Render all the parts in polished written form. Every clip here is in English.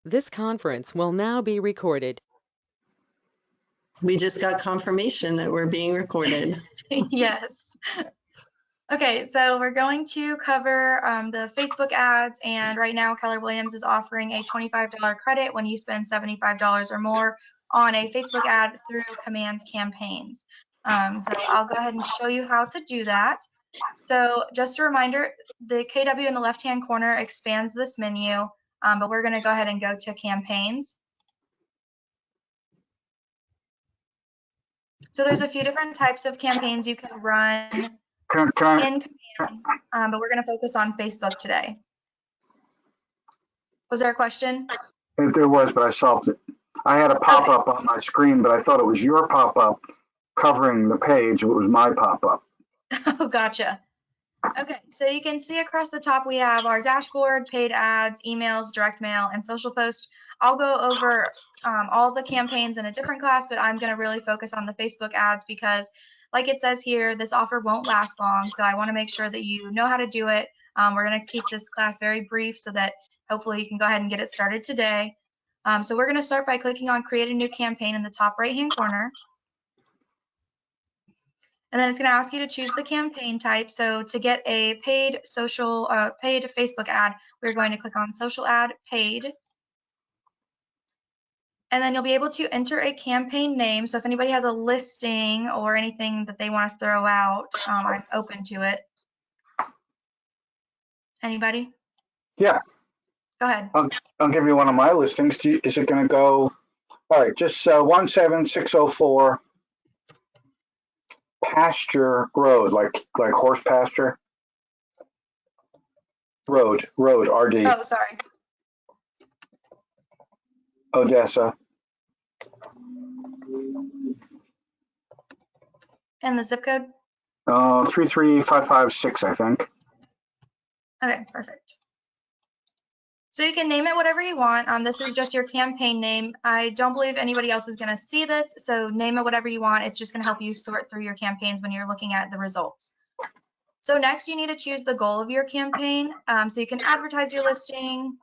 This conference will now be recorded. We just got confirmation that we're being recorded. Yes. Okay, so we're going to cover the Facebook ads, and right now Keller Williams is offering a $25 credit when you spend $75 or more on a Facebook ad through Command Campaigns. So I'll go ahead and show you how to do that. So just a reminder, the KW in the left-hand corner expands this menu, but we're going to go ahead and go to Campaigns. So there's a few different types of campaigns you can run in Command, but we're going to focus on Facebook today. Was there a question? There was, but I solved it. I had a pop-up on my screen, but I thought it was your pop-up covering the page. It was my pop-up. Oh, gotcha. Okay, so you can see across the top we have our dashboard, paid ads, emails, direct mail, and social post. I'll go over all the campaigns in a different class, but I'm going to really focus on the Facebook ads because, like it says here, this offer won't last long, so I want to make sure that you know how to do it. We're going to keep this class very brief so that hopefully you can go ahead and get it started today. So we're going to start by clicking on Create a New Campaign in the top right-hand corner. And then it's going to ask you to choose the campaign type. So to get a paid Facebook ad, we're going to click on Social Ad, Paid. And then you'll be able to enter a campaign name. So if anybody has a listing or anything that they want to throw out, I'm open to it. Anybody? Yeah. Go ahead. I'll give you one of my listings. Is it going to go? All right, just 17604 pasture road, like horse pasture. Road, RD. Oh, sorry. Odessa. And the zip code? 33556, I think. Okay, perfect. So you can name it whatever you want. This is just your campaign name. I don't believe anybody else is going to see this, so name it whatever you want. It's just going to help you sort through your campaigns when you're looking at the results. So next you need to choose the goal of your campaign. So you can advertise your listing,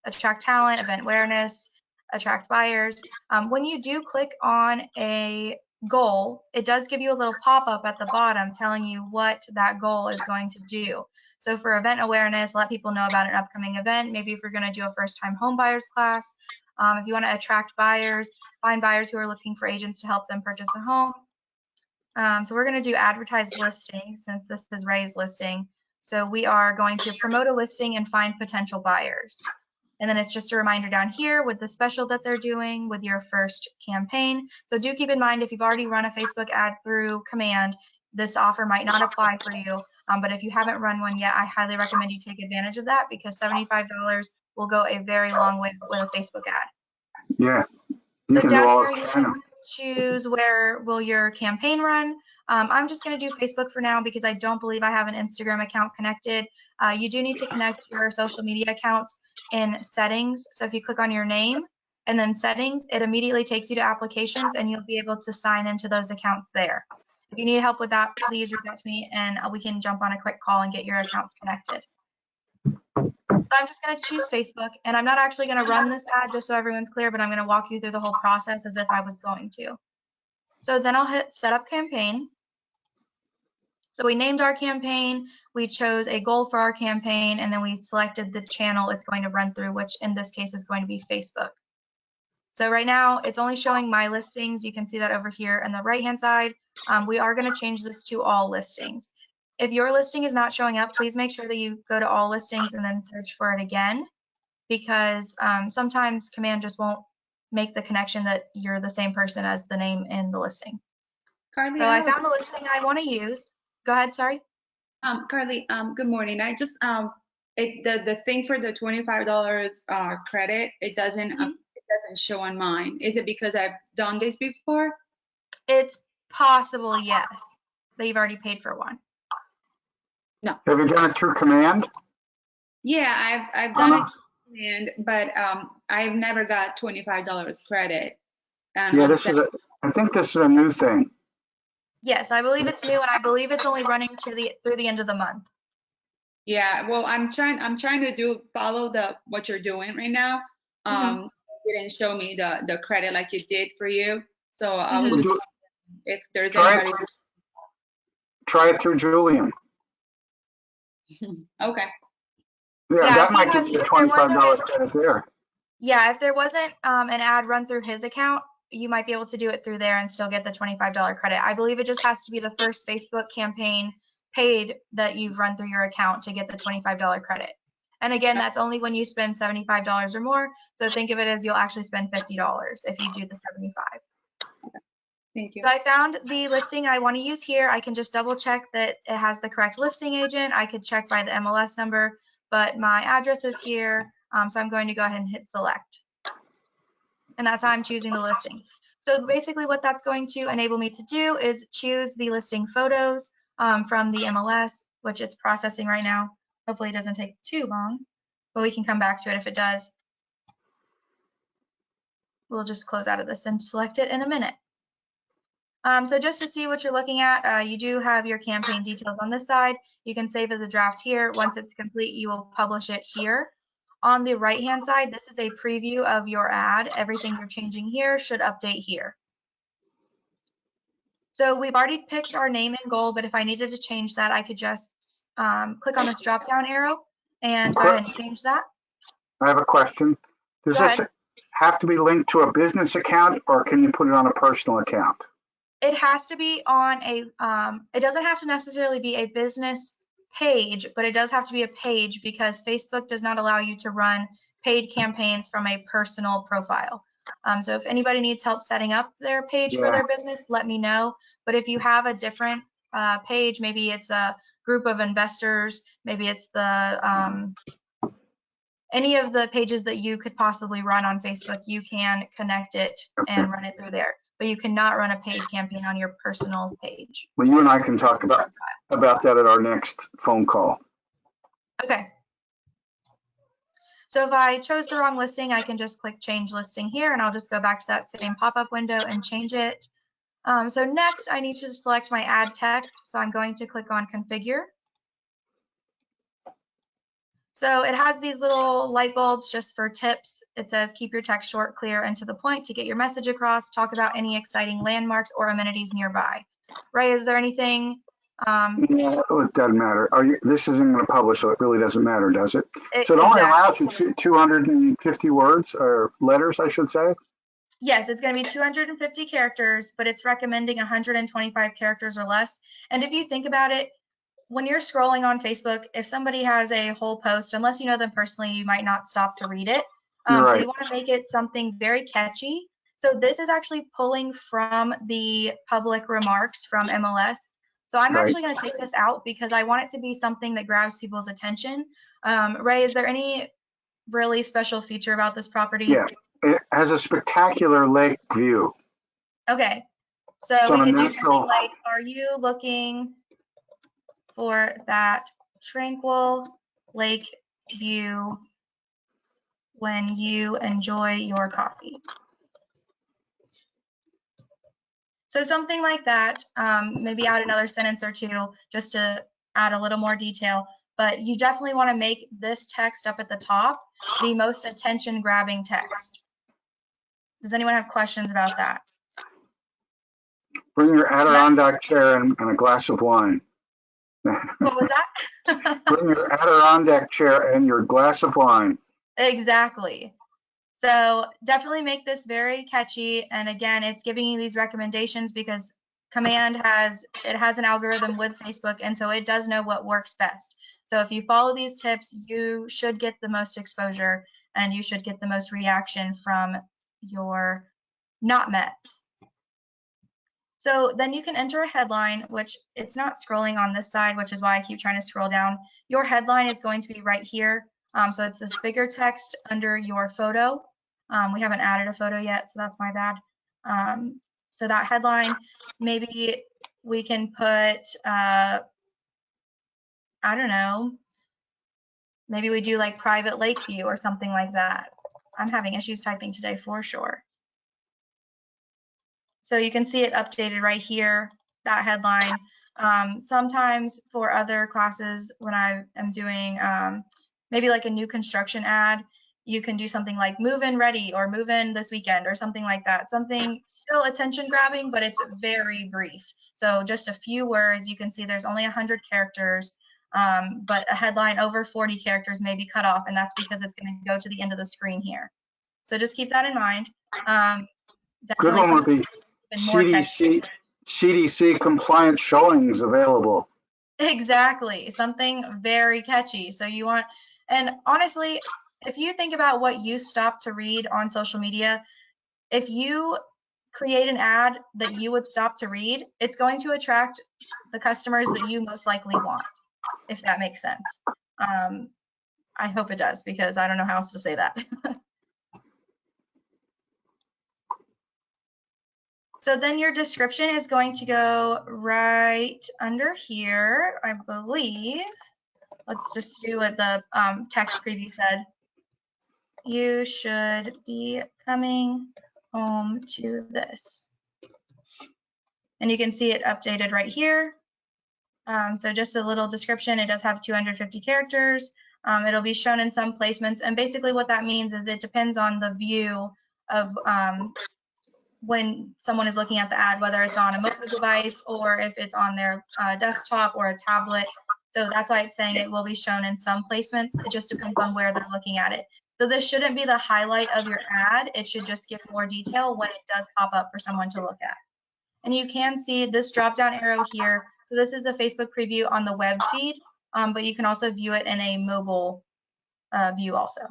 attract talent, event awareness, attract buyers. When you do click on a goal, it does give you a little pop-up at the bottom telling you what that goal is going to do. So for event awareness, let people know about an upcoming event. Maybe if you're going to do a first-time home buyers class, if you want to attract buyers, find buyers who are looking for agents to help them purchase a home. So we're going to do advertised listings since this is Ray's listing. So we are going to promote a listing and find potential buyers. And then it's just a reminder down here with the special that they're doing with your first campaign. So do keep in mind if you've already run a Facebook ad through Command, this offer might not apply for you. But if you haven't run one yet, I highly recommend you take advantage of that because $75 will go a very long way with a Facebook ad. Yeah. So down here you can choose where will your campaign run. I'm just going to do Facebook for now because I don't believe I have an Instagram account connected. You do need to connect your social media accounts in settings. So if you click on your name and then settings, it immediately takes you to applications and you'll be able to sign into those accounts there. If you need help with that, please reach out to me and we can jump on a quick call and get your accounts connected. So I'm just going to choose Facebook, and I'm not actually going to run this ad just so everyone's clear, but I'm going to walk you through the whole process as if I was going to. So then I'll hit Set Up Campaign. So we named our campaign, we chose a goal for our campaign, and then we selected the channel it's going to run through, which in this case is going to be Facebook. So right now it's only showing my listings. You can see that over here on the right-hand side. We are going to change this to all listings. If your listing is not showing up, please make sure that you go to all listings and then search for it again, because sometimes Command just won't make the connection that you're the same person as the name in the listing. Carly, so I found the listing I want to use. Go ahead, sorry. Carly, good morning. I just the thing for the $25 credit, it doesn't show on mine. Is it because I've done this before? It's possible, yes, that you've already paid for one. No. Have you done it through Command? Yeah, I've done it through Command, but I've never got $25 credit. Yeah, I think this is a new thing. Yes, I believe it's new, and I believe it's only running to through the end of the month. Yeah, well, I'm trying to follow what you're doing right now. didn't show me the credit like it did for you. So I was Mhm. just wondering if there's Try anybody. it through Julian. Okay. Yeah, Yeah, that if might he give has- you a if there wasn't- $25 credit there. Yeah, if there wasn't an ad run through his account, you might be able to do it through there and still get the $25 credit. I believe it just has to be the first Facebook campaign paid that you've run through your account to get the $25 credit. And again, that's only when you spend $75 or more. So think of it as you'll actually spend $50 if you do the 75. Thank you. So I found the listing I want to use here. I can just double check that it has the correct listing agent. I could check by the MLS number, but my address is here. So I'm going to go ahead and hit select. And that's how I'm choosing the listing. So basically what that's going to enable me to do is choose the listing photos from the MLS, which it's processing right now. Hopefully it doesn't take too long, but we can come back to it if it does. We'll just close out of this and select it in a minute. So just to see what you're looking at, you do have your campaign details on this side. You can save as a draft here. Once it's complete, you will publish it here. On the right-hand side, this is a preview of your ad. Everything you're changing here should update here. So we've already picked our name and goal, but if I needed to change that, I could just click on this drop-down arrow and go ahead and change that. I have a question. Does Go this ahead. have to be linked to a business account, or can you put it on a personal account? It has to be on a, it doesn't have to necessarily be a business page, but it does have to be a page because Facebook does not allow you to run paid campaigns from a personal profile. So if anybody needs help setting up their page for Yeah. their business, let me know. But if you have a different page, maybe it's a group of investors, maybe it's the any of the pages that you could possibly run on Facebook, you can connect it and run it through there. But you cannot run a paid campaign on your personal page. Well, you and I can talk about that at our next phone call. Okay. So if I chose the wrong listing, I can just click change listing here and I'll just go back to that same pop-up window and change it. So next I need to select my ad text. So I'm going to click on configure. So it has these little light bulbs just for tips. It says keep your text short, clear, and to the point to get your message across. Talk about any exciting landmarks or amenities nearby. Ray, is there anything? Yeah, it doesn't matter. This isn't going to publish, so it really doesn't matter, does it? So it only allows you 250 words or letters, I should say? Yes, it's going to be 250 characters, but it's recommending 125 characters or less. And if you think about it, when you're scrolling on Facebook, if somebody has a whole post, unless you know them personally, you might not stop to read it. So Right. you want to make it something very catchy. So this is actually pulling from the public remarks from MLS. So I'm Right. actually going to take this out because I want it to be something that grabs people's attention. Ray, is there any really special feature about this property? Yeah, it has a spectacular lake view. Okay, so It's we on a could do natural- something like, are you looking for that tranquil lake view when you enjoy your coffee? So something like that, maybe add another sentence or two just to add a little more detail, but you definitely want to make this text up at the top the most attention grabbing text. Does anyone have questions about that? Bring your Adirondack chair and a glass of wine. What was that? Bring your Adirondack chair and your glass of wine. Exactly. So definitely make this very catchy. And again, it's giving you these recommendations because Command has an algorithm with Facebook, and so it does know what works best. So if you follow these tips, you should get the most exposure and you should get the most reaction from your not mets. So then you can enter a headline, which it's not scrolling on this side, which is why I keep trying to scroll down. Your headline is going to be right here. So it's this bigger text under your photo. We haven't added a photo yet, so that's my bad. So that headline, maybe we can put, I don't know, maybe we do like private lake view or something like that. I'm having issues typing today for sure. So you can see it updated right here, that headline. Sometimes for other classes, when I am doing maybe like a new construction ad, you can do something like move in ready or move in this weekend or something like that. Something still attention grabbing, but it's very brief. So just a few words. You can see there's only 100 characters, but a headline over 40 characters may be cut off, and that's because it's going to go to the end of the screen here. So just keep that in mind. Good one would be CDC compliant showings available. Exactly, something very catchy. So you want, and honestly, if you think about what you stop to read on social media, if you create an ad that you would stop to read, it's going to attract the customers that you most likely want, if that makes sense. I hope it does, because I don't know how else to say that. So then your description is going to go right under here, I believe. Let's just do what the text preview said. You should be coming home to this. And you can see it updated right here. So just a little description. It does have 250 characters. It'll be shown in some placements. And basically what that means is it depends on the view of when someone is looking at the ad, whether it's on a mobile device or if it's on their desktop or a tablet. So that's why it's saying it will be shown in some placements. It just depends on where they're looking at it. So this shouldn't be the highlight of your ad. It should just give more detail when it does pop up for someone to look at. And you can see this drop down arrow here. So this is a Facebook preview on the web feed, but you can also view it in a mobile view also.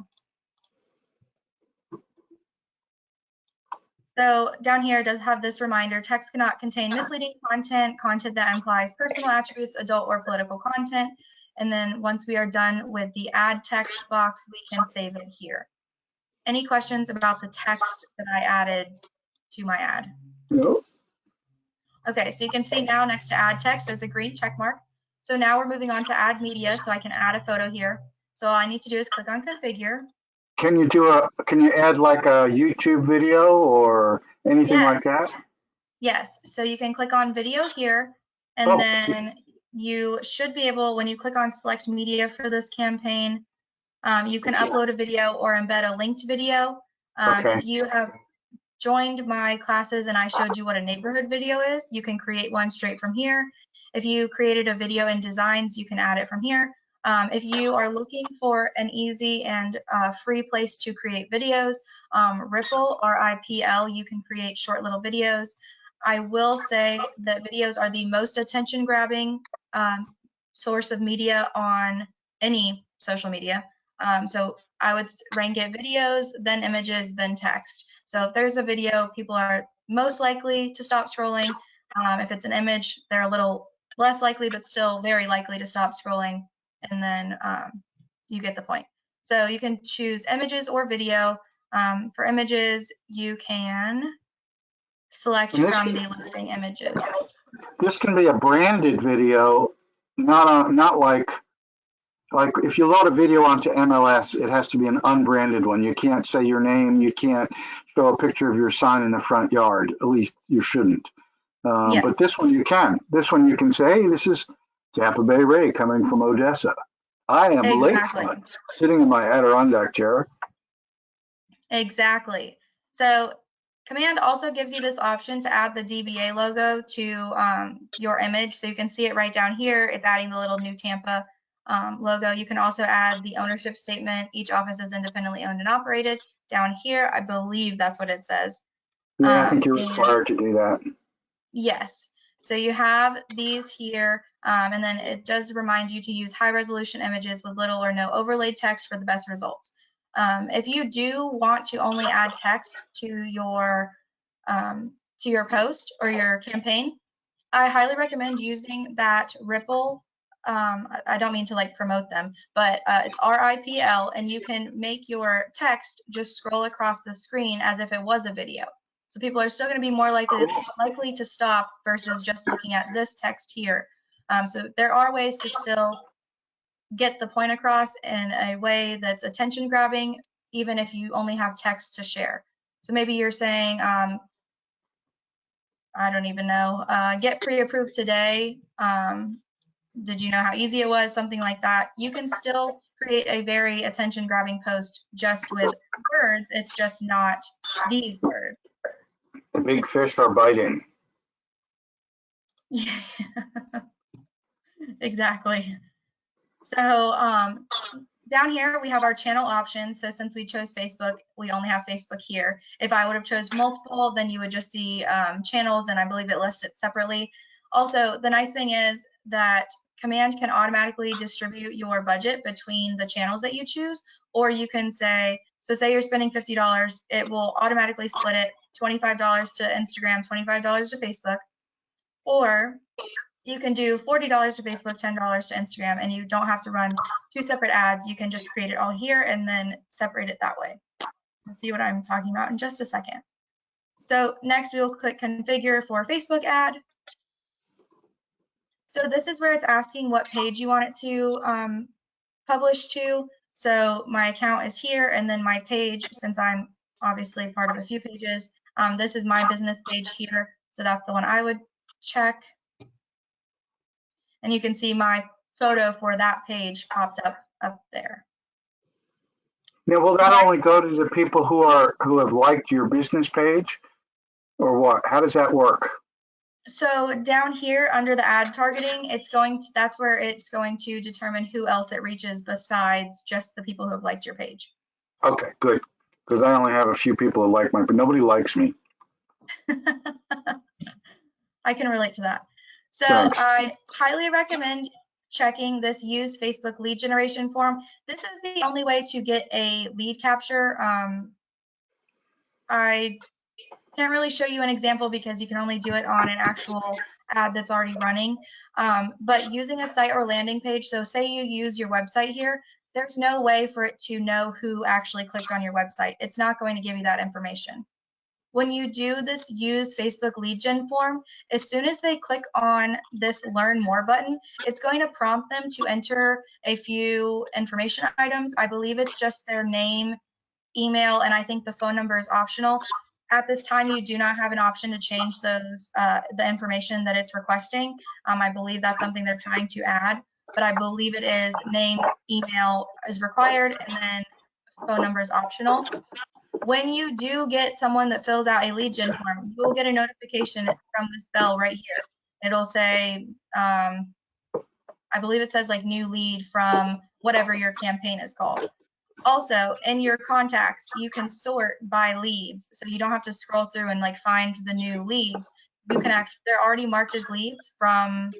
So down here it does have this reminder: text cannot contain misleading content, content that implies personal attributes, adult or political content. And then once we are done with the add text box, we can save it here. Any questions about the text that I added to my ad? No. Okay, so you can see now next to add text, there's a green check mark. So now we're moving on to add media, so I can add a photo here. So all I need to do is click on configure. Can you add like a YouTube video or anything like that? Yes, so you can click on video here, and then you should be able, when you click on select media for this campaign, you can upload a video or embed a linked video. If you have joined my classes and I showed you what a neighborhood video is, you can create one straight from here. If you created a video in Designs, you can add it from here. If you are looking for an easy and free place to create videos, Ripple, R-I-P-L, you can create short little videos. I will say that videos are the most attention-grabbing source of media on any social media. So I would rank it videos, then images, then text. So if there's a video, people are most likely to stop scrolling. If it's an image, they're a little less likely, but still very likely to stop scrolling. And then you get the point. So you can choose images or video. For images, you can select from the listing images. This can be a branded video, not like if you load a video onto MLS, it has to be an unbranded one. You can't say your name. You can't show a picture of your sign in the front yard. At least you shouldn't. Yes. But this one you can. This one you can say, hey, this is Tampa Bay Ray coming from Odessa. I am lakefront, sitting in my Adirondack chair. Exactly. So Command also gives you this option to add the DBA logo to your image. So you can see it right down here. It's adding the little new Tampa logo. You can also add the ownership statement. Each office is independently owned and operated. Down here, I believe that's what it says. Yeah, I think you're required to do that. Yes. So you have these here, and then it does remind you to use high resolution images with little or no overlaid text for the best results. If you do want to only add text to your post or your campaign, I highly recommend using that Ripple. I don't mean to like promote them, but it's RIPL, and you can make your text just scroll across the screen as if it was a video. So people are still going to be more likely to stop versus just looking at this text here. So there are ways to still get the point across in a way that's attention grabbing, even if you only have text to share. So maybe you're saying, I don't even know, get pre-approved today. did you know how easy it was? Something like that. You can still create a very attention grabbing post just with words. It's just not these words. The big fish are biting. Yeah, exactly. So down here we have our channel options. So since we chose Facebook, we only have Facebook here. If I would have chose multiple, then you would just see channels, and I believe it lists it separately. Also, the nice thing is that Command can automatically distribute your budget between the channels that you choose, or you can say, so say you're spending $50, it will automatically split it, $25 to Instagram, $25 to Facebook, or you can do $40 to Facebook, $10 to Instagram, and you don't have to run 2 separate ads. You can just create it all here and then separate it that way. You'll see what I'm talking about in just a second. So next we'll click configure for Facebook ad. So this is where it's asking what page you want it to publish to. So my account is here, and then my page, since I'm obviously part of a few pages, this is my business page here. So that's the one I would check. And you can see my photo for that page popped up there. Now, will that only go to the people who have liked your business page, or what? How does that work? So down here under the ad targeting, that's where it's going to determine who else it reaches besides just the people who have liked your page. Okay, good. Because I only have a few people who like mine, but nobody likes me. I can relate to that. So Thanks. I highly recommend checking this use Facebook lead generation form. This is the only way to get a lead capture. I can't really show you an example because you can only do it on an actual ad that's already running. But using a site or landing page, so say you use your website here, there's no way for it to know who actually clicked on your website. It's not going to give you that information. When you do this use Facebook lead gen form, as soon as they click on this learn more button, it's going to prompt them to enter a few information items. I believe it's just their name, email, and I think the phone number is optional. At this time, you do not have an option to change those the information that it's requesting. I believe that's something they're trying to add, but I believe it is name, email is required, and then phone number is optional. When you do get someone that fills out a lead gen form, you will get a notification from this bell right here. It'll say, I believe it says like new lead from whatever your campaign is called. Also, in your contacts, you can sort by leads, so you don't have to scroll through and like find the new leads. You can actually, they're already marked as leads from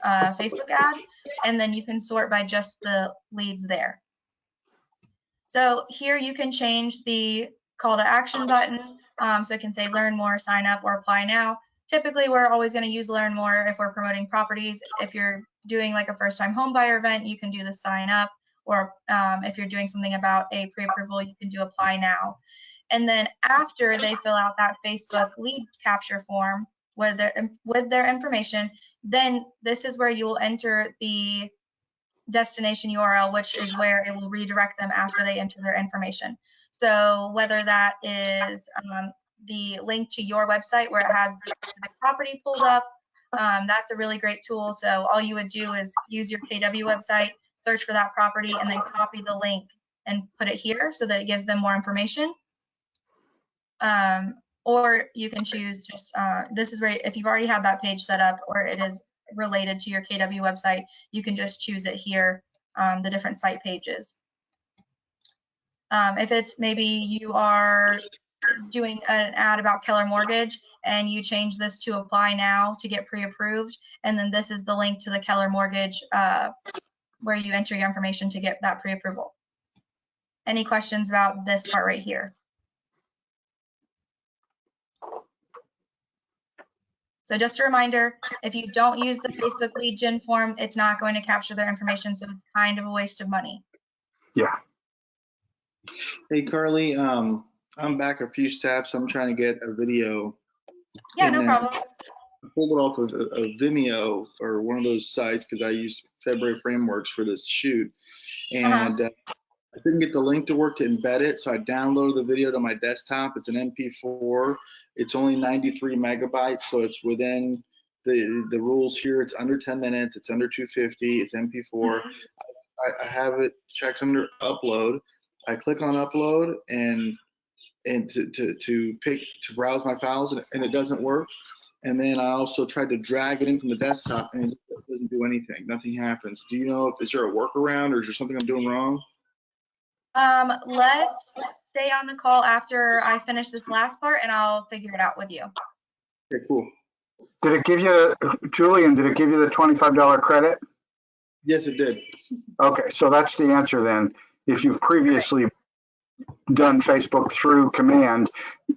Facebook ad, and then you can sort by just the leads there. So here you can change the call to action button, so it can say learn more, sign up, or apply now. Typically, we're always going to use learn more if we're promoting properties. If you're doing like a first time home buyer event, you can do the sign up. Or if you're doing something about a pre-approval, you can do apply now. And then after they fill out that Facebook lead capture form with their information, then this is where you will enter the destination URL, which is where it will redirect them after they enter their information. So whether that is the link to your website where it has the property pulled up, that's a really great tool. So all you would do is use your KW website, search for that property, and then copy the link and put it here so that it gives them more information. Or you can choose just, this is where if you've already had that page set up or it is related to your KW website, you can just choose it here, the different site pages. If it's maybe you are doing an ad about Keller Mortgage and you change this to apply now to get pre-approved, and then this is the link to the Keller Mortgage where you enter your information to get that pre-approval. Any questions about this part right here? So just a reminder, if you don't use the Facebook lead gen form, it's not going to capture their information, so it's kind of a waste of money. Yeah. Hey, Carly, I'm back a few steps. I'm trying to get a video. Yeah, no problem. I pulled it off of a Vimeo or one of those sites because I used February Frameworks for this shoot. And I couldn't get the link to work to embed it, so I downloaded the video to my desktop. It's an MP4. It's only 93 megabytes, so it's within the rules here. It's under 10 minutes. It's under 250. It's MP4. I have it checked under upload. I click on upload and to browse my files, and it doesn't work. And then I also tried to drag it in from the desktop, and it doesn't do anything. Nothing happens. Do you know if is there a workaround, or is there something I'm doing wrong? Let's stay on the call after I finish this last part, and I'll figure it out with you. Okay, cool. Did it give you, Julian, did it give you the $25 credit? Yes, it did. Okay, so that's the answer then. If you've previously done Facebook through command,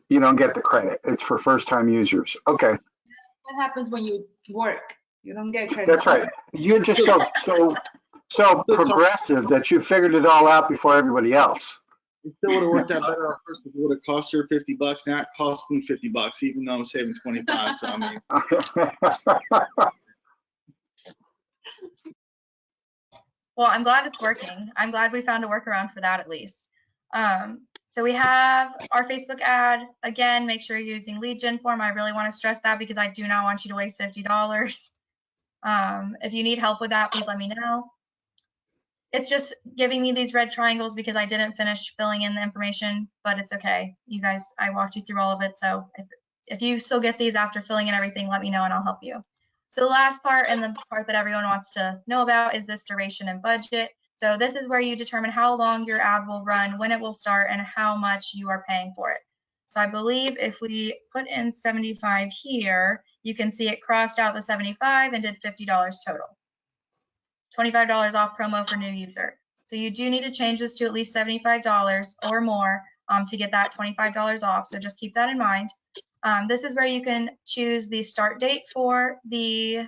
you don't get the credit. It's for first-time users. Okay. What happens when you work? You don't get credit. That's right. You're just so progressive that you figured it all out before everybody else. It still would have worked out better at first, because it would have cost her $50. Now it costs me $50, even though I'm saving 25. So I mean, Well, I'm glad it's working. I'm glad we found a workaround for that at least. So we have our Facebook ad. Again, make sure you're using lead gen form. I really want to stress that because I do not want you to waste $50. If you need help with that, please let me know. It's just giving me these red triangles because I didn't finish filling in the information, but it's okay. You guys, I walked you through all of it. So if you still get these after filling in everything, let me know and I'll help you. So the last part, and the part that everyone wants to know about, is this duration and budget. So this is where you determine how long your ad will run, when it will start, and how much you are paying for it. So I believe if we put in 75 here, you can see it crossed out the 75 and did $50 total. $25 off promo for new user. So you do need to change this to at least $75 or more to get that $25 off. So just keep that in mind. This is where you can choose the start date for the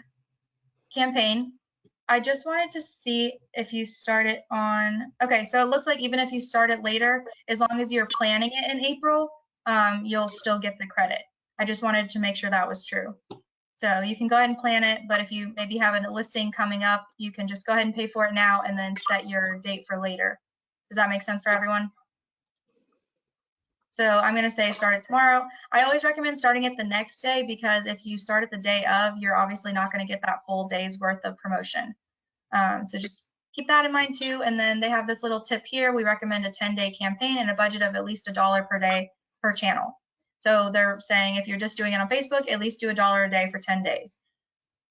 campaign. I just wanted to see if you start it on, okay, so it looks like even if you start it later, as long as you're planning it in April, you'll still get the credit. I just wanted to make sure that was true. So you can go ahead and plan it, but if you maybe have a listing coming up, you can just go ahead and pay for it now and then set your date for later. Does that make sense for everyone? So I'm going to say start it tomorrow. I always recommend starting it the next day because if you start it the day of, you're obviously not going to get that full day's worth of promotion. So just keep that in mind too. And then they have this little tip here. We recommend a 10-day campaign and a budget of at least $1 per day per channel. So they're saying if you're just doing it on Facebook, at least do $1 a day for 10 days.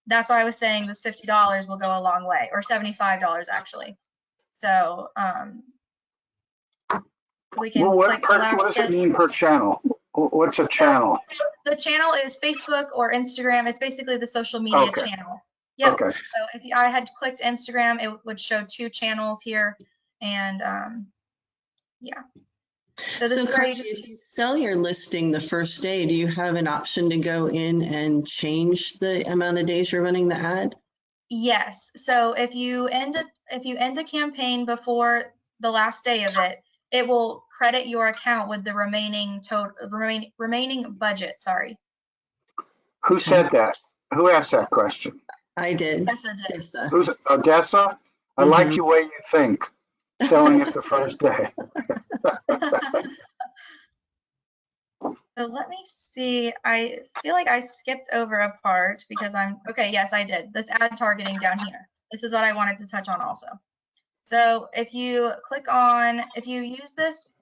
That's why I was saying this $50 will go a long way, or $75 actually. So we can what does it mean per channel? What's a channel? The channel is Facebook or Instagram. It's basically the social media channel. Yep. Okay. So if I had clicked Instagram, it would show 2 channels here, and yeah. So this is where if you sell your listing the first day, do you have an option to go in and change the amount of days you're running the ad? Yes. So if you end a campaign before the last day of it, it will credit your account with the remaining remaining budget. Sorry. Who said that? Who asked that question? I did. Odessa. Who's Odessa? I like the way you think. Selling it the first day. So let me see. I feel like I skipped over a part because okay, yes, I did. This ad targeting down here. This is what I wanted to touch on also. So if you click on, if you use this,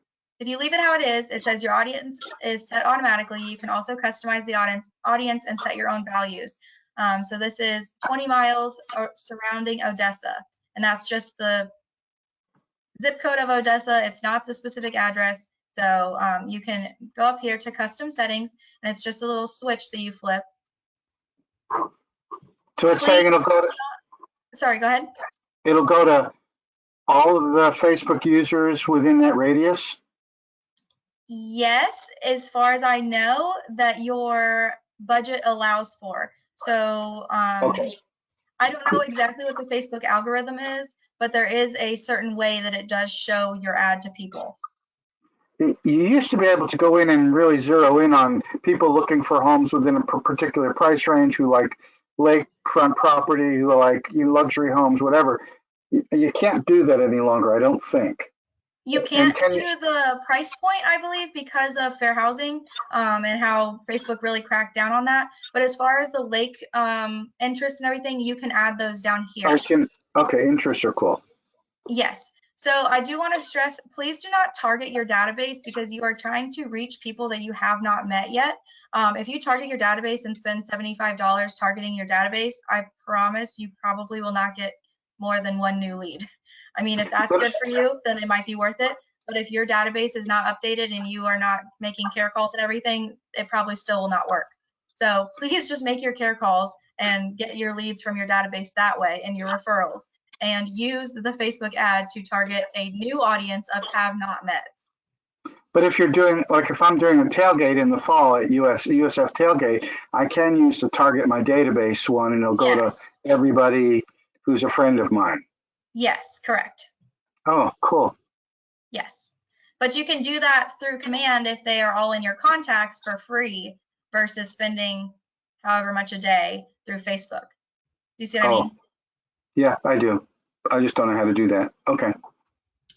if you leave it how it is, it says your audience is set automatically. You can also customize the audience and set your own values. So this is 20 miles surrounding Odessa, and that's just the zip code of Odessa. It's not the specific address. So you can go up here to custom settings, and it's just a little switch that you flip. So it's saying it'll go to, sorry, go ahead. It'll go to all of the Facebook users within that radius? Yes, as far as I know, that your budget allows for. So Okay. I don't know exactly what the Facebook algorithm is, but there is a certain way that it does show your ad to people. You used to be able to go in and really zero in on people looking for homes within a particular price range, who like lakefront property, who like luxury homes, whatever. You can't do that any longer, I don't think. You And can't can do you- the price point, I believe, because of fair housing and how Facebook really cracked down on that. But as far as the lake interest and everything, you can add those down here. Okay, interests are cool. Yes. So I do want to stress, please do not target your database because you are trying to reach people that you have not met yet. If you target your database and spend $75 targeting your database, I promise you probably will not get more than one new lead. I mean, if that's good for you, then it might be worth it. But if your database is not updated and you are not making care calls and everything, it probably still will not work. So please just make your care calls and get your leads from your database that way and your referrals, and use the Facebook ad to target a new audience of have not mets. But if you're doing, like if I'm doing a tailgate in the fall at USF tailgate, I can use the target my database one and it'll go Yes. to everybody who's a friend of mine. Yes, correct. Oh, cool. Yes. But you can do that through command if they are all in your contacts for free versus spending however much a day through Facebook. Do you see what I mean? Yeah, I do. I just don't know how to do that. Okay.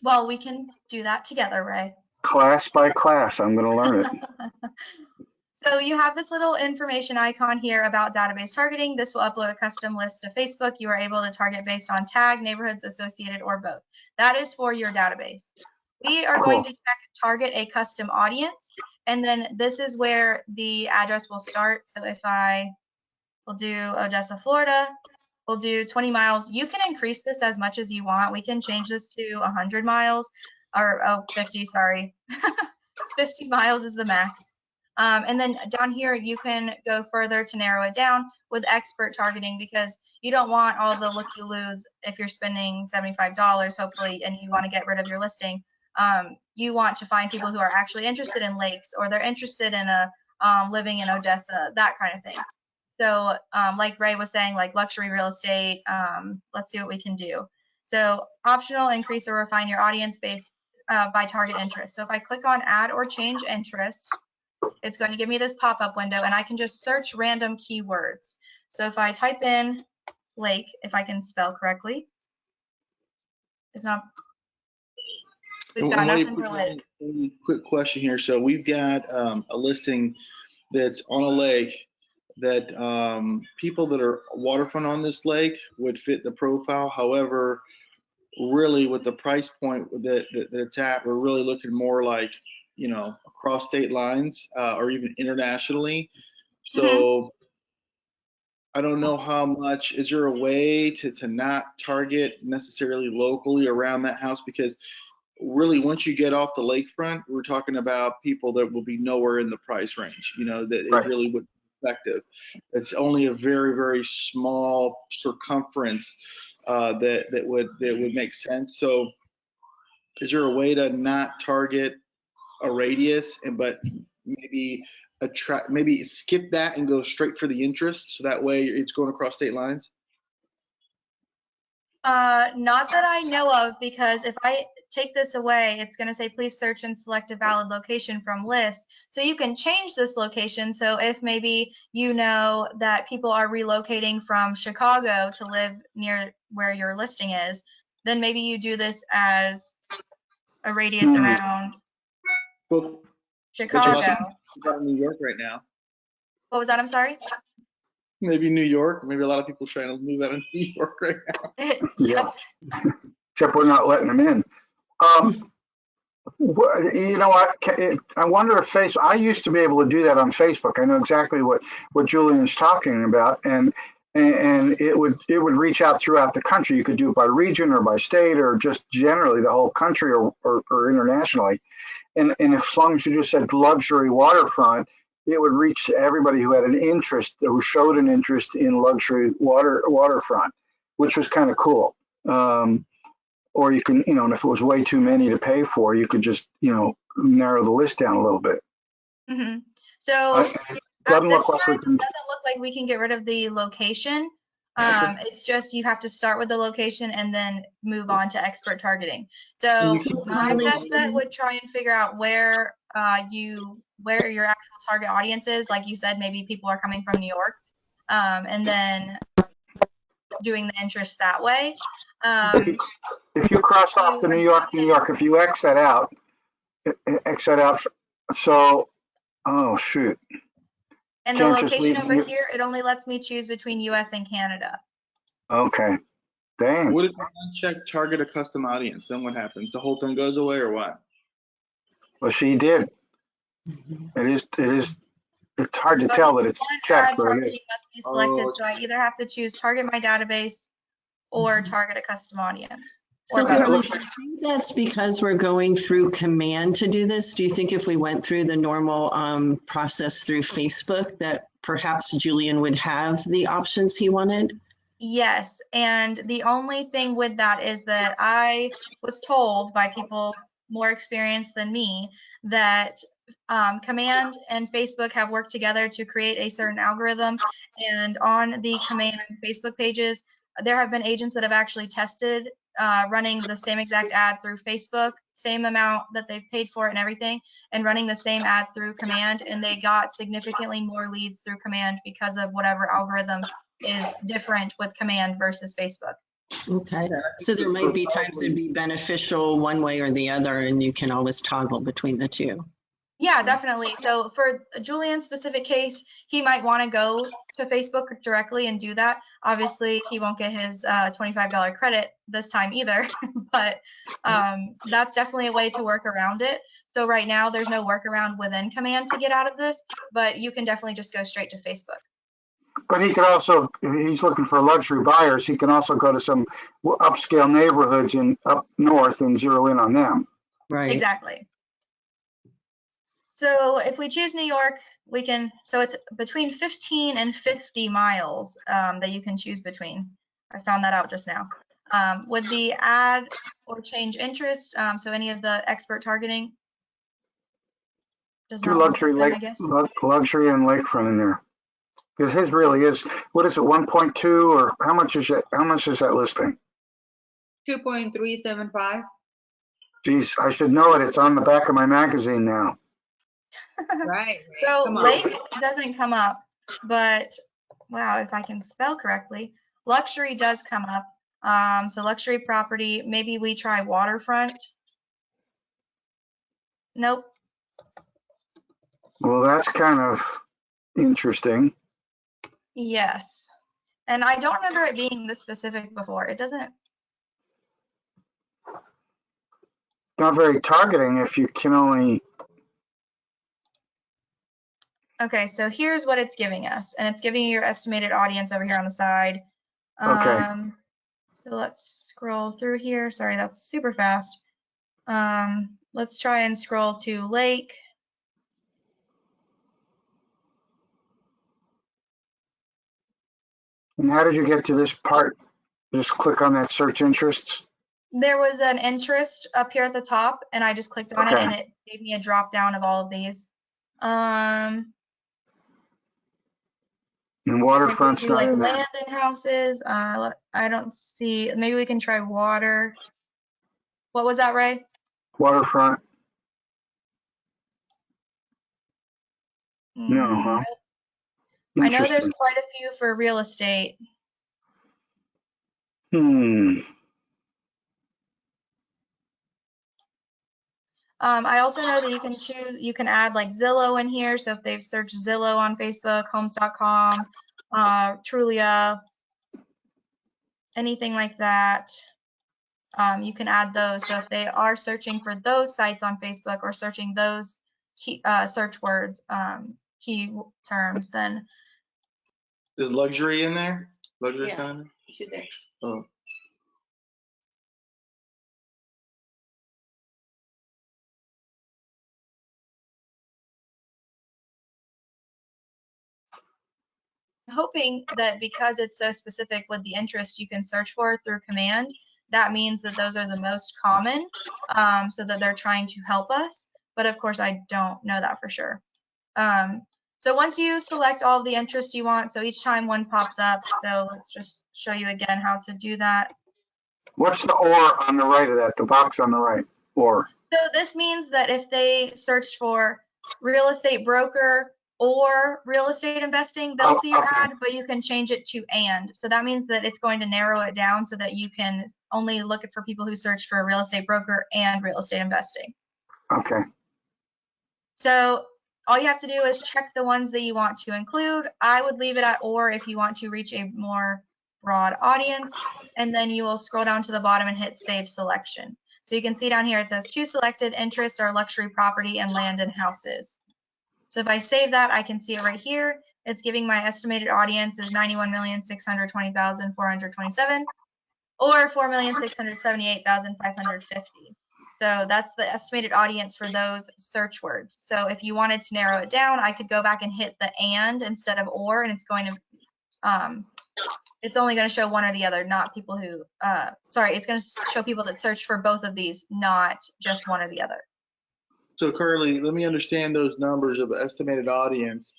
Well, we can do that together, Ray. Class by class, I'm going to learn it. So you have this little information icon here about database targeting. This will upload a custom list to Facebook. You are able to target based on tag, neighborhoods associated, or both. That is for your database. We are going to check target a custom audience, and then this is where the address will start. So if I will do Odessa, Florida, we'll do 20 miles. You can increase this as much as you want. We can change this to 100 miles or 50, sorry. 50 miles is the max. And then down here, you can go further to narrow it down with expert targeting because you don't want all the looky-loos if you're spending $75, hopefully, and you want to get rid of your listing. You want to find people who are actually interested in lakes or they're interested in living in Odessa, that kind of thing. So like Ray was saying, like luxury real estate, let's see what we can do. So optional, increase or refine your audience based by target interest. So if I click on add or change interest, it's going to give me this pop-up window and I can just search random keywords. So if I type in lake, if I can spell correctly, it's not, we've got nothing for lake. Quick question here. So we've got a listing that's on a lake that people that are waterfront on this lake would fit the profile. However, really with the price point that it's at, we're really looking more like, you know, across state lines or even internationally. So I don't know how much, is there a way to not target necessarily locally around that house? Because really once you get off the lakefront, we're talking about people that will be nowhere in the price range, you know, that Right. it really would be effective. It's only a very, very small circumference that would make sense. So is there a way to not target a radius but maybe maybe skip that and go straight for the interest so that way it's going across state lines? Not that I know of, because if I take this away, it's going to say please search and select a valid location from list. So you can change this location. So if maybe you know that people are relocating from Chicago to live near where your listing is, then maybe you do this as a radius around Well, Chicago. got New York right now. What was that? I'm sorry. Maybe New York. Maybe a lot of people trying to move out of New York right now. Yeah. Except we're not letting them in. You know what? I wonder if I used to be able to do that on Facebook. I know exactly what Julian's talking about, and it would reach out throughout the country. You could do it by region or by state or just generally the whole country or internationally. And as long as you just said luxury waterfront, it would reach everybody who had an interest, who showed an interest in luxury waterfront, which was kind of cool. Or you can, you know, and if it was way too many to pay for, you could just, you know, narrow the list down a little bit. So Doesn't this look like one we can. doesn't look like we can get rid of the location. It's just you have to start with the location and then move on to expert targeting. So my best bet would try and figure out where your actual target audience is. Like you said, maybe people are coming from New York, and then doing the interest that way. If you cross off the New York, if you X that out, so, oh, shoot. And the Can't just location leave over you- here, it only lets me choose between US and Canada. Okay. Dang. What if you uncheck target a custom audience? Then what happens? The whole thing goes away or what? Well, she did. It's hard to tell that it's One checked, ad but it targeting is. must be selected, Oh, so I either have to choose target my database or target a custom audience. So Or Yeah, it Carly, looks do you think that's because we're going through command to do this? Do you think if we went through the normal process through Facebook, that perhaps Julian would have the options he wanted? Yes, and the only thing with that is that I was told by people more experienced than me that Command and Facebook have worked together to create a certain algorithm, and on the Command Facebook pages, there have been agents that have actually tested running the same exact ad through Facebook, same amount that they've paid for it and everything, and running the same ad through Command, and they got significantly more leads through Command because of whatever algorithm is different with Command versus Facebook. Okay, so there might be times it'd be beneficial one way or the other, and you can always toggle between the two. Yeah, definitely. So for Julian's specific case, he might want to go to Facebook directly and do that. Obviously, he won't get his $25 credit this time either, but that's definitely a way to work around it. So right now, there's no workaround within Command to get out of this, but you can definitely just go straight to Facebook. But he could also, if he's looking for luxury buyers, he can also go to some upscale neighborhoods up north and zero in on them. Right. Exactly. So if we choose New York, we can, so it's between 15 and 50 miles that you can choose between. I found that out just now. With the add or change interest, so any of the expert targeting does Do not work luxury with them, I lake, guess. luxury and lakefront in there. Because his really is, what is it, 1.2 or how much is that listing? 2.375. Geez, I should know it. It's on the back of my magazine now. Right. So Come on. lake doesn't come up, but wow, if I can spell correctly, luxury does come up. So luxury property, maybe we try waterfront. Nope. Well, that's kind of interesting. Yes. And I don't remember it being this specific before. It doesn't. Not very targeting if you can only. Okay, so here's what it's giving us, and it's giving you your estimated audience over here on the side. Okay. So let's scroll through here. Sorry, that's super fast. Let's try and scroll to lake. And how did you get to this part? Just click on that search interests. There was an interest up here at the top, and I just clicked on it, Okay. and it gave me a drop down of all of these. And waterfront's do like not there. land and houses. I don't see. Maybe we can try water. What was that, Ray? Waterfront. No, Mm, huh? I know there's Interesting. quite a few for real estate. I also know that you can choose, you can add like Zillow in here. So if they've searched Zillow on Facebook, homes.com, Trulia, anything like that, you can add those. So if they are searching for those sites on Facebook or searching those search words, key terms, then. Is luxury in there? Luxury Yeah. sign? Should there. Oh. Hoping that because it's so specific with the interest you can search for through command, that means that those are the most common, so that they're trying to help us. But of course, I don't know that for sure. So once you select all of the interests you want, so each time one pops up, so let's just show you again how to do that. What's the or on the right of that? The box on the right, or? So this means that if they searched for real estate broker or real estate investing, they'll see your okay. ad, but you can change it to and. So that means that it's going to narrow it down so that you can only look for people who search for a real estate broker and real estate investing. Okay. So all you have to do is check the ones that you want to include. I would leave it at or if you want to reach a more broad audience, and then you will scroll down to the bottom and hit save selection. So you can see down here it says two selected interests are luxury property and land and houses. So if I save that, I can see it right here. It's giving my estimated audience is 91,620,427 or 4,678,550. So that's the estimated audience for those search words. So if you wanted to narrow it down, I could go back and hit the and instead of or, and it's going to, it's only going to show one or the other, not people who, it's going to show people that search for both of these, not just one or the other. So Curly, let me understand those numbers of estimated audience.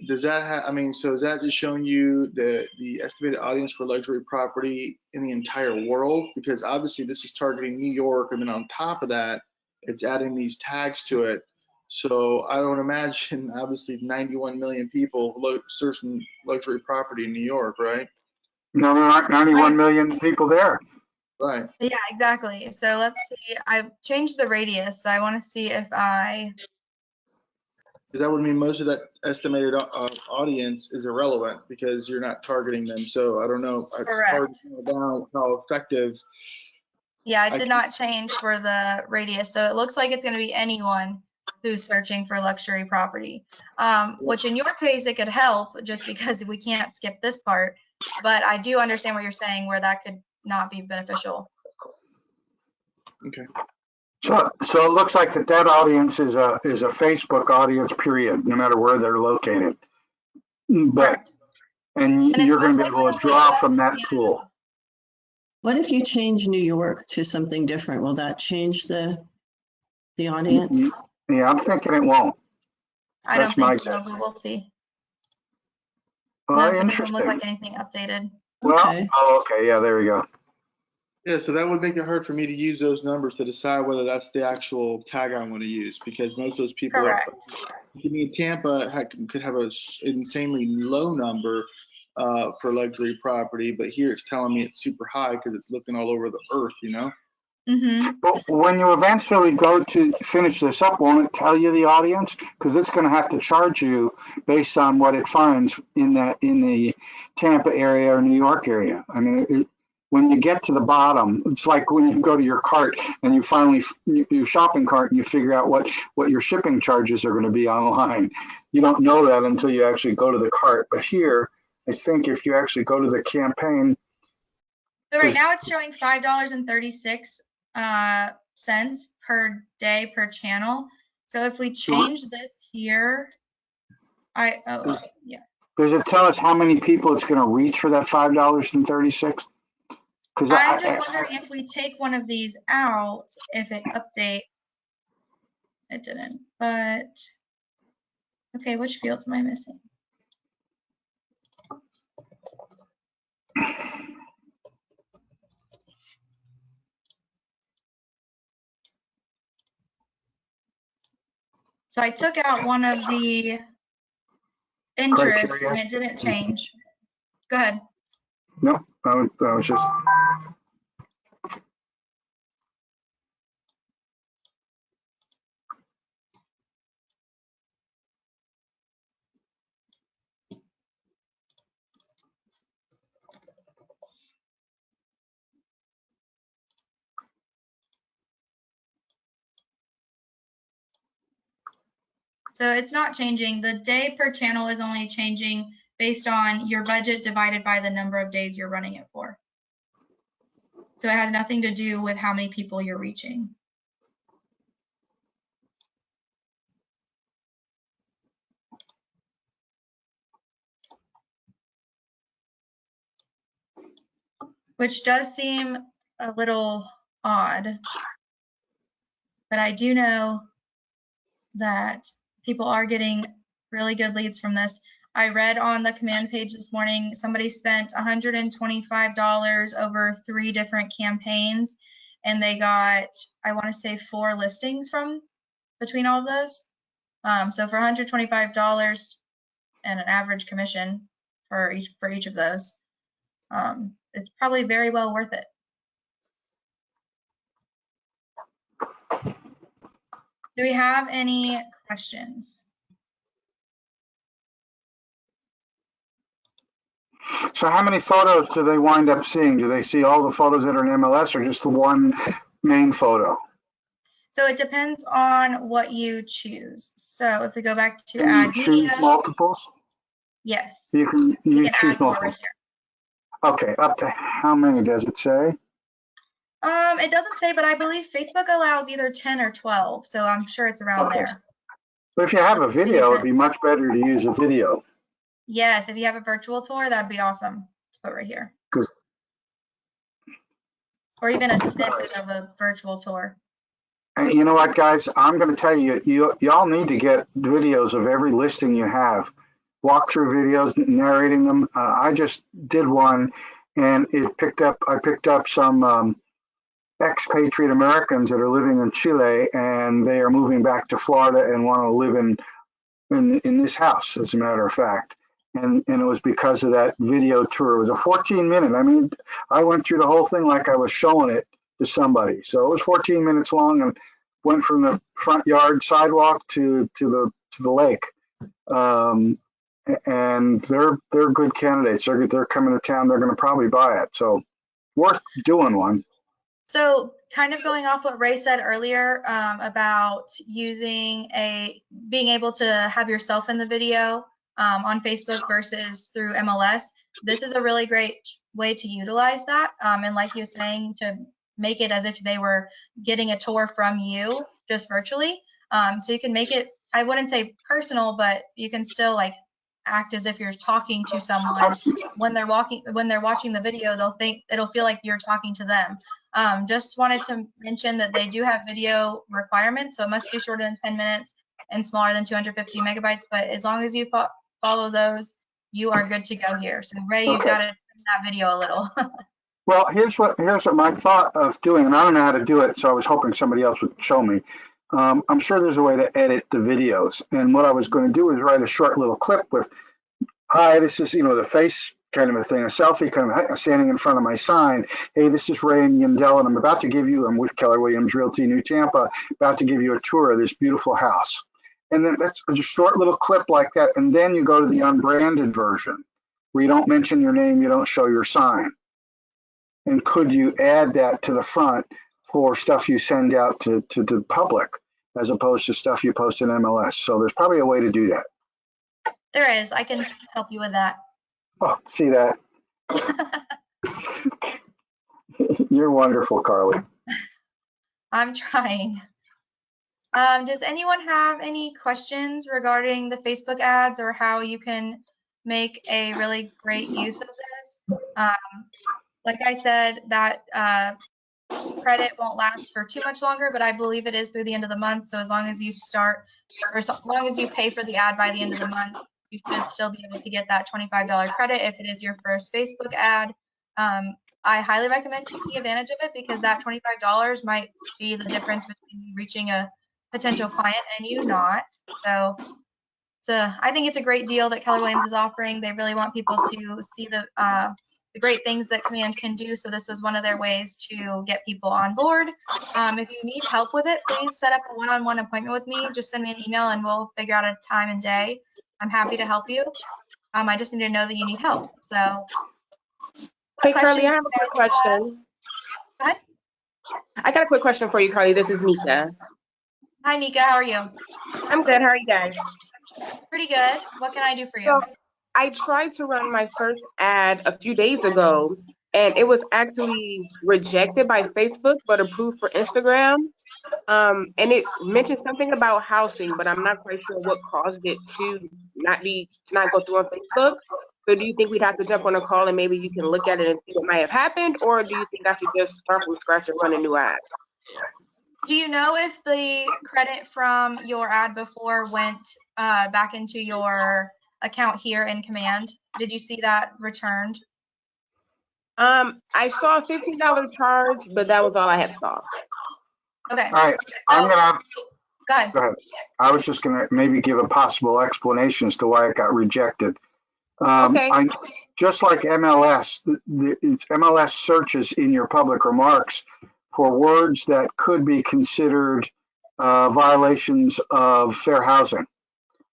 Does that have, I mean, so is that just showing you the estimated audience for luxury property in the entire world? Because obviously this is targeting New York, and then on top of that, it's adding these tags to it. So I don't imagine, obviously, 91 million people searching luxury property in New York, right? No, there aren't 91 million people there. Right. Yeah, exactly. So let's see. I've changed the radius. So I want to see if I. Because that would mean most of that estimated audience is irrelevant because you're not targeting them. So I don't know. It's hard to know down how effective. Yeah, I did not change for the radius. So it looks like it's going to be anyone who's searching for luxury property, which in your case, it could help just because we can't skip this part. But I do understand what you're saying where that could not be beneficial. Okay. So it looks like that audience is a Facebook audience, period, no matter where they're located. But and you're going to be able to draw from that pool. What if you change New York to something different? Will that change the audience? Yeah, I'm thinking it won't. I don't think so, but we'll see. Well, no, it interesting. doesn't look like anything updated. Well, Okay. oh, okay, yeah, there we go. Yeah, so that would make it hard for me to use those numbers to decide whether that's the actual tag I want to use, because most of those people Correct. to me, Tampa could have an insanely low number for luxury property, but here it's telling me it's super high because it's looking all over the earth, you know? Mm-hmm. But when you eventually go to finish this up, won't it tell you the audience? Because it's going to have to charge you based on what it finds in the Tampa area or New York area. I mean, when you get to the bottom, it's like when you go to your cart and you finally your shopping cart and you figure out what your shipping charges are going to be online. You don't know that until you actually go to the cart. But here, I think if you actually go to the campaign. So right now it's showing $5.36 cents per day per channel. So if we change this here, yeah. Does it tell us how many people it's going to reach for that $5.36? I'm just wondering if we take one of these out, if it updates. It didn't, but okay, which fields am I missing? So I took out one of the interests and it didn't change. Go ahead. No, I was just. So it's not changing. The day per channel is only changing based on your budget divided by the number of days you're running it for. So it has nothing to do with how many people you're reaching. Which does seem a little odd, but I do know that people are getting really good leads from this. I read on the command page this morning, somebody spent $125 over 3 different campaigns, and they got, I want to say 4 listings from between all of those. So for $125 and an average commission for each of those, it's probably very well worth it. Do we have any questions? So how many photos do they wind up seeing? Do they see all the photos that are in MLS or just the one main photo? So it depends on what you choose. So if we go back to Can add you choose media, multiples? yes, You can you can choose add more right multiples. here. Okay, up to how many does it say? It doesn't say, but I believe Facebook allows either 10 or 12, so I'm sure it's around Okay. there. But if you have a Let's see video, if it'd be much better to use a video. Yes, if you have a virtual tour, that'd be awesome to put right here. 'Cause- Or even a snippet of a virtual tour. And you know what, guys? I'm going to tell you, y'all need to get videos of every listing you have. Walkthrough videos, narrating them. I just did one, and I picked up some expatriate Americans that are living in Chile, and they are moving back to Florida and want to live in this house, as a matter of fact. And it was because of that video tour. It was a 14-minute. I mean, I went through the whole thing like I was showing it to somebody. So it was 14 minutes long and went from the front yard sidewalk to the lake. And they're good candidates. They're coming to town. They're going to probably buy it. So worth doing one. So kind of going off what Ray said earlier about being able to have yourself in the video on Facebook versus through MLS, this is a really great way to utilize that. And like he was saying, to make it as if they were getting a tour from you just virtually. So you can make it, I wouldn't say personal, but you can still like act as if you're talking to someone. When they're watching the video, it'll feel like you're talking to them. Just wanted to mention that they do have video requirements, so it must be shorter than 10 minutes and smaller than 250 megabytes. But as long as you follow those, you are good to go here. So Ray, you've got to trim that video a little. Well, here's what my thought of doing, and I don't know how to do it, so I was hoping somebody else would show me. I'm sure there's a way to edit the videos, and what I was going to do is write a short little clip with, "Hi, this is the face kind of a thing, a selfie kind of standing in front of my sign. Hey, this is Ray and Yandell, and I'm with Keller Williams Realty New Tampa, about to give you a tour of this beautiful house." And then that's a short little clip like that, and then you go to the unbranded version where you don't mention your name, you don't show your sign. And could you add that to the front for stuff you send out to the public as opposed to stuff you post in MLS? So there's probably a way to do that. There is. I can help you with that. Oh, see that? You're wonderful, Carly. I'm trying. Does anyone have any questions regarding the Facebook ads or how you can make a really great use of this? Like I said, that credit won't last for too much longer, but I believe it is through the end of the month. So as long as you as long as you pay for the ad by the end of the month, you should still be able to get that $25 credit if it is your first Facebook ad. I highly recommend taking advantage of it because that $25 might be the difference between you reaching a potential client and you not. So I think it's a great deal that Keller Williams is offering. They really want people to see the great things that Command can do. So this was one of their ways to get people on board. If you need help with it, please set up a one-on-one appointment with me. Just send me an email and we'll figure out a time and day. I'm happy to help you. I just need to know that you need help. So. Hey, Carly, I have a quick question. Go ahead. I got a quick question for you, Carly. This is Nika. Hi, Nika. How are you? I'm good. How are you guys? Pretty good. What can I do for you? So, I tried to run my first ad a few days ago, and it was actually rejected by Facebook, but approved for Instagram. And it mentioned something about housing, but I'm not quite sure what caused it to not go through on Facebook. So do you think we'd have to jump on a call and maybe you can look at it and see what might have happened, or do you think I should just start from scratch and run a new ad? Do you know if the credit from your ad before went back into your account here in Command? Did you see that returned? I saw a $15 charge, but that was all I had saw. Okay. All right, Go ahead. Go ahead. I was just gonna maybe give a possible explanation as to why it got rejected. Okay. Just like MLS, MLS searches in your public remarks for words that could be considered violations of fair housing.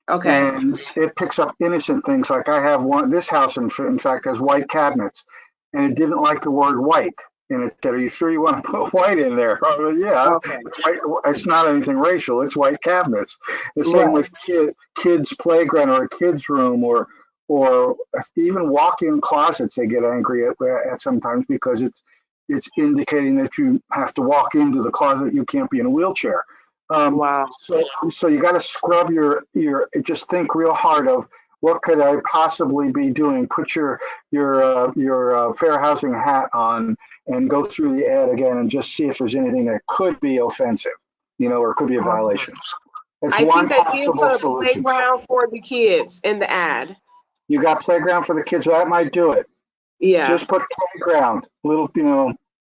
Okay. And it picks up innocent things. Like I have one, this house in fact has white cabinets, and it didn't like the word white. And it said, "Are you sure you want to put white in there?" Oh, yeah, Okay. it's not anything racial. It's white cabinets. The same with kids' playground or a kid's room, or even walk-in closets. They get angry at sometimes because it's indicating that you have to walk into the closet. You can't be in a wheelchair. Wow. So you got to scrub your just think real hard of what could I possibly be doing. Put your fair housing hat on and go through the ad again and just see if there's anything that could be offensive, or could be a violation. It's I one think that you possible put solution. playground for the kids in the ad. You got playground for the kids. That might do it. Yeah. Just put playground, little,